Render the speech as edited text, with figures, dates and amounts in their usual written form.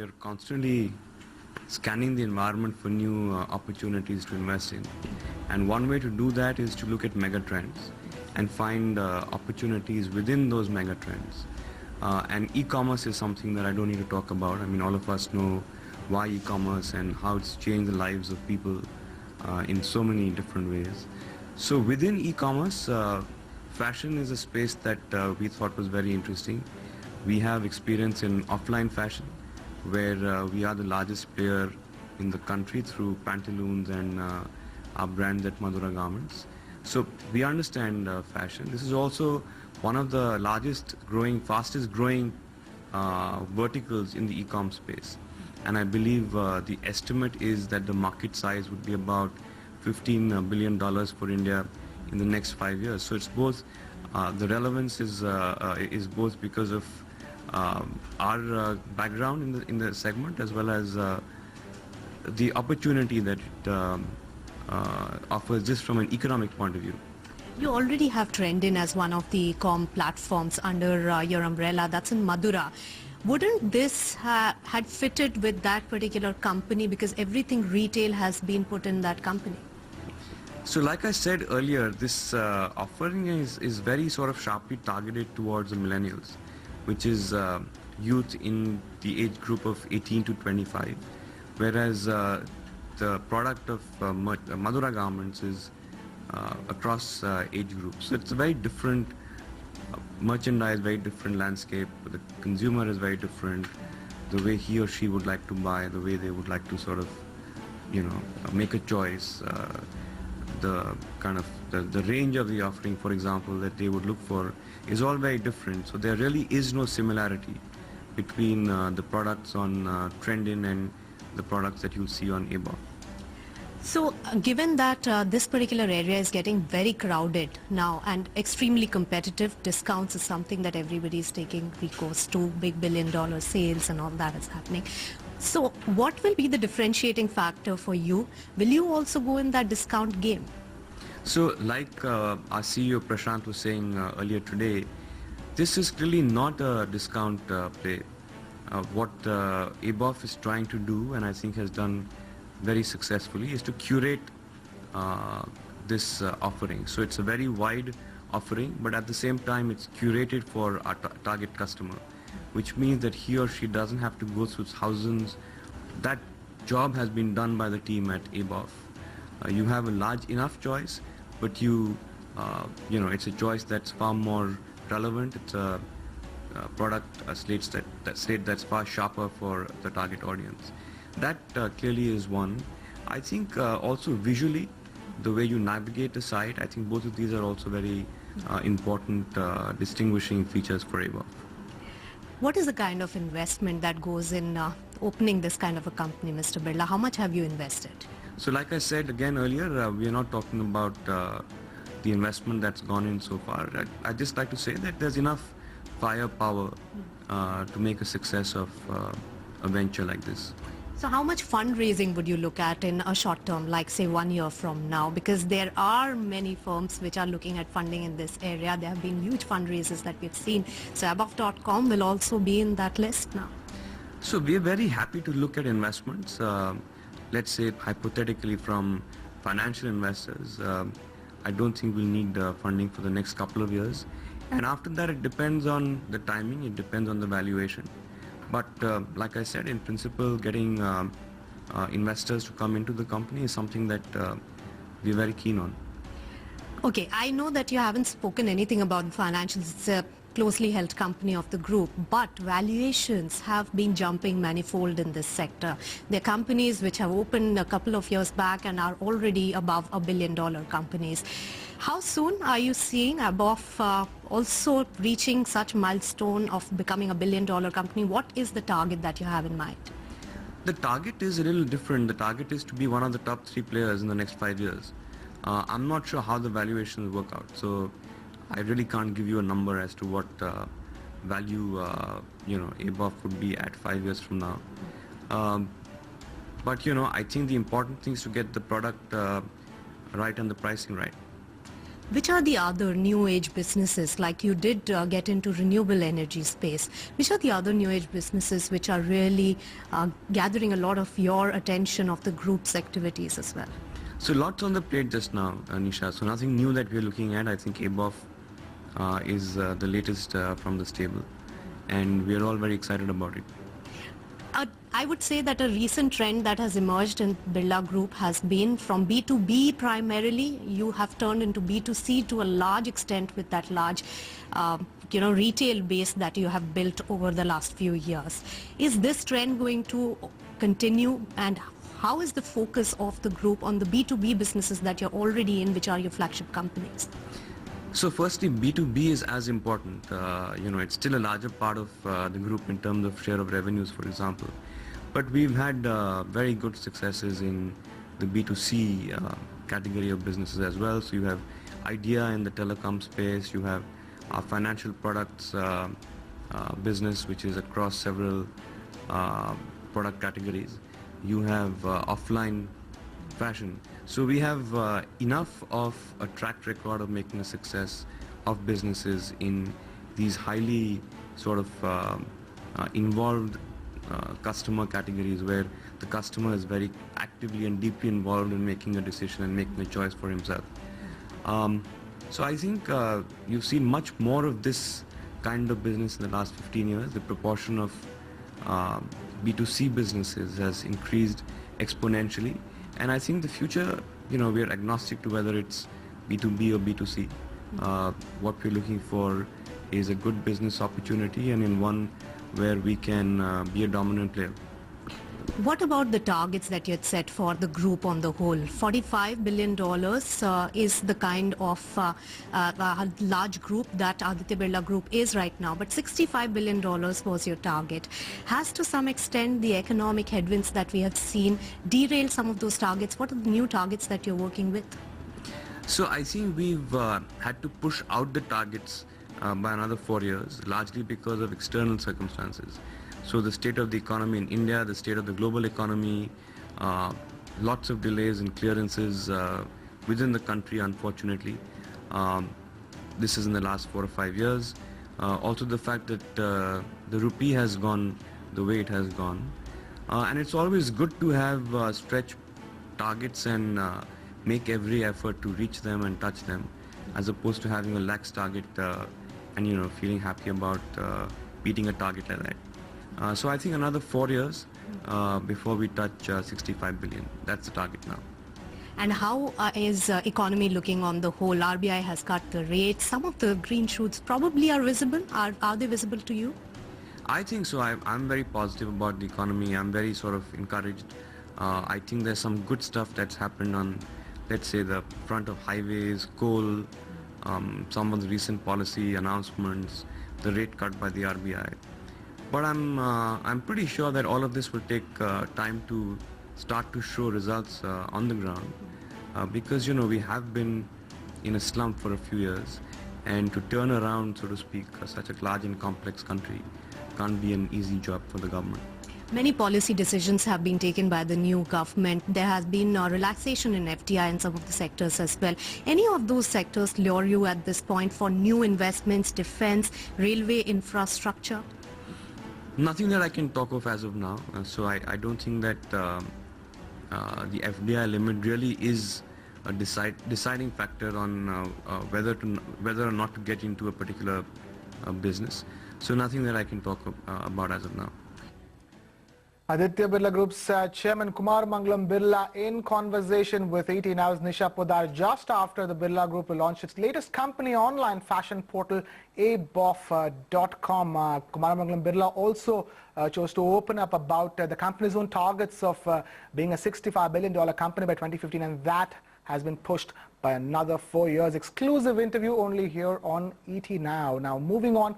we are constantly scanning the environment for new opportunities to invest in. And one way to do that is to look at mega trends and find opportunities within those mega trends. And e-commerce is something that I don't need to talk about. I mean, all of us know why e-commerce and how it's changed the lives of people in so many different ways. So within e-commerce, fashion is a space that we thought was very interesting. We have experience in offline fashion, where we are the largest player in the country through pantaloons and our brands at Madura Garments. So we understand fashion. This is also one of the largest growing, fastest growing verticals in the e-com space. And I believe the estimate is that the market size would be about $15 billion for India in the next 5 years. So it's both, the relevance is both because of our background in the segment, as well as the opportunity that it offers just from an economic point of view. You already have Trendin as one of the e-com platforms under your umbrella. That's in Madura. Wouldn't this had fitted with that particular company, because everything retail has been put in that company? So like I said earlier, this offering is very sort of sharply targeted towards the millennials, which is youth in the age group of 18 to 25, whereas the product of Madura Garments is across age groups. So it's a very different merchandise, very different landscape. The consumer is very different. The way he or she would like to buy, the way they would like to sort of, make a choice. The kind of the range of the offering, for example, that they would look for is all very different. So there really is no similarity between the products on Trendin and the products that you'll see on abof. So given that this particular area is getting very crowded now and extremely competitive, discounts is something that everybody is taking recourse to, big billion-dollar sales and all that is happening. So what will be the differentiating factor for you? Will you also go in that discount game? So like our CEO Prashant was saying earlier today, this is clearly not a discount play. What abof is trying to do, and I think has done very successfully, is to curate this offering. So it's a very wide offering, but at the same time it's curated for our target customer, which means that he or she doesn't have to go through thousands. That job has been done by the team at abof. You have a large enough choice, but it's a choice that's far more relevant. It's a product slate that's far sharper for the target audience. That clearly is one. I think also visually, the way you navigate the site, I think both of these are also very important distinguishing features for abof. What is the kind of investment that goes in opening this kind of a company, Mr. Birla? How much have you invested? So like I said again earlier, we are not talking about the investment that's gone in so far. I'd just like to say that there's enough firepower to make a success of a venture like this. So how much fundraising would you look at in a short term, like say 1 year from now? Because there are many firms which are looking at funding in this area. There have been huge fundraisers that we've seen. So abof.com will also be in that list now. So we're very happy to look at investments, let's say hypothetically from financial investors. I don't think we'll need funding for the next couple of years. And after that, it depends on the timing, it depends on the valuation. But like I said, in principle, getting investors to come into the company is something that we're very keen on. Okay, I know that you haven't spoken anything about financials. It's a closely held company of the group, but valuations have been jumping manifold in this sector. There are companies which have opened a couple of years back and are already above $1 billion companies. How soon are you seeing abof also reaching such milestone of becoming $1 billion company? What is the target that you have in mind? The target is a little different. The target is to be one of the top 3 players in the next 5 years. I'm not sure how the valuations work out, so I really can't give you a number as to what value abof would be at 5 years from now. But I think the important thing is to get the product right and the pricing right. Which are the other new age businesses, like you did get into renewable energy space, which are the other new age businesses which are really gathering a lot of your attention of the group's activities as well? So lots on the plate just now, Nisha. So nothing new that we're looking at. I think abof is the latest from the stable, and we're all very excited about it. I would say that a recent trend that has emerged in Birla Group has been from B2B primarily. You have turned into B2C to a large extent with that large retail base that you have built over the last few years. Is this trend going to continue, and how is the focus of the group on the B2B businesses that you're already in, which are your flagship companies? So firstly, B2B is as important. It's still a larger part of the group in terms of share of revenues, for example. But we've had very good successes in the B2C category of businesses as well. So you have Idea in the telecom space, you have our financial products business, which is across several product categories. You have offline fashion. So we have enough of a track record of making a success of businesses in these highly sort of involved customer categories where the customer is very actively and deeply involved in making a decision and making a choice for himself. So I think you've seen much more of this kind of business in the last 15 years. The proportion of B2C businesses has increased exponentially. And I think the future, we are agnostic to whether it's B2B or B2C. What we're looking for is a good business opportunity, and in one where we can be a dominant player. What about the targets that you had set for the group on the whole? $45 billion is the kind of large group that Aditya Birla Group is right now, but $65 billion was your target. Has to some extent the economic headwinds that we have seen derailed some of those targets? What are the new targets that you're working with? So I think we've had to push out the targets by another 4 years, largely because of external circumstances. So the state of the economy in India, the state of the global economy, lots of delays in clearances within the country, unfortunately. This is in the last 4 or 5 years. Also the fact that the rupee has gone the way it has gone. And it's always good to have stretch targets and make every effort to reach them and touch them, as opposed to having a lax target and feeling happy about beating a target like that. So I think another 4 years before we touch 65 billion. That's the target now. And how is economy looking on the whole? RBI has cut the rates. Some of the green shoots probably are visible. Are they visible to you? I think so. I'm very positive about the economy. I'm very sort of encouraged. I think there's some good stuff that's happened on, let's say, the front of highways, coal, some of the recent policy announcements, the rate cut by the RBI. But I'm pretty sure that all of this will take time to start to show results on the ground, because we have been in a slump for a few years, and to turn around, so to speak, such a large and complex country can't be an easy job for the government. Many policy decisions have been taken by the new government. There has been relaxation in FDI in some of the sectors as well. Any of those sectors lure you at this point for new investments, defense, railway infrastructure? Nothing that I can talk of as of now. So I don't think that the FDI limit really is a deciding factor on whether or not to get into a particular business. So nothing that I can talk about as of now. Aditya Birla Group's Chairman Kumar Mangalam Birla in conversation with ET Now's Nisha Podar just after the Birla Group will launch its latest company online fashion portal abof.com. Kumar Mangalam Birla also chose to open up about the company's own targets of being a $65 billion company by 2015, and that has been pushed by another 4 years. Exclusive interview only here on ET Now. Now moving on